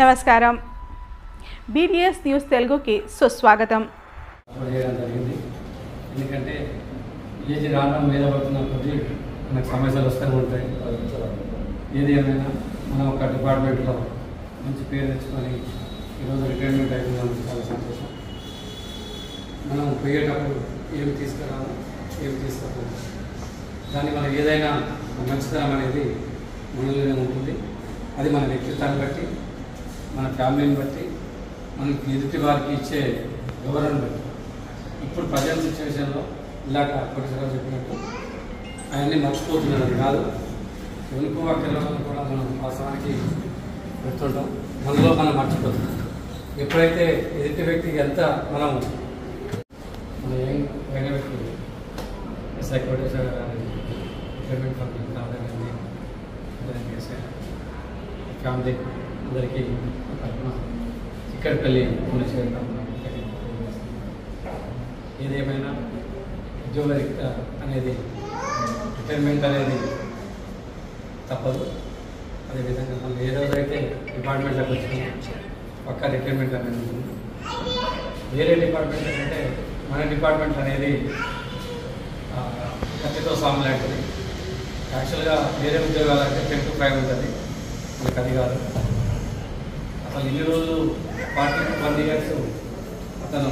నమస్కారం. BDS news తెలుగుకి సుస్వాగతం. ఎందుకంటే ఏది రావడం మీద పడుతున్న కొద్దీ మనకు సమస్యలు వస్తూనే ఉంటాయి. ఏది ఏమైనా మనం ఒక డిపార్ట్మెంట్లో మంచి పేరు తెచ్చుకొని ఈరోజు రిటైర్మెంట్ అయిపోయినందుకు చాలా సంతోషం. మనం పోయేటప్పుడు ఏమి తీసుకురాము, ఏమి తీసుకోకూడదు, దాన్ని మనం ఏదైనా మంచితనం అనేది మనలోనే ఉంటుంది. అది మన వ్యక్తిత్వాన్ని బట్టి, మన ఫ్యామిలీని బట్టి, మనకి ఎదుటి వారికి ఇచ్చే గౌరవం బట్టి. ఇప్పుడు ప్రజెంట్ సిచ్యువేషన్లో ఇలాగ కొద్దిసారి చెప్పినట్టు అవన్నీ మర్చిపోతున్నది కాదు. వెనుక వాక్యాలను కూడా మనం వాస్తవానికి పెడుతుంటాం, మనలో మనం మర్చిపోతున్నాం. ఎప్పుడైతే ఎదుటి వ్యక్తికి ఎంత మనం మన యంగ్ వ్యక్తి ఎస్ఐ కోటేశ్వర గారి రిటైర్మెంట్ ఫండ్ రావడానికి ఫ్యామిలీ అందరికీ చిక్కడపల్లి పుణ్యక్షేత్రం ఏదేమైనా ఉద్యోగరీత్యా అనేది రిటైర్మెంట్ అనేది తప్పదు. అదేవిధంగా మనం ఏ రోజైతే డిపార్ట్మెంట్లోకి వచ్చినా పక్కా రిటైర్మెంట్ అనేది ఉంటుంది. వేరే డిపార్ట్మెంట్ అంటే మన డిపార్ట్మెంట్ అనేది కత్తితో సాము లాంటిది. యాక్చువల్గా వేరే ఉద్యోగాలు అంటే 10 to 5 ఉంటుంది, మనకు అది కాదు. అసలు ఇన్ని రోజులు 40 to 20 years అతను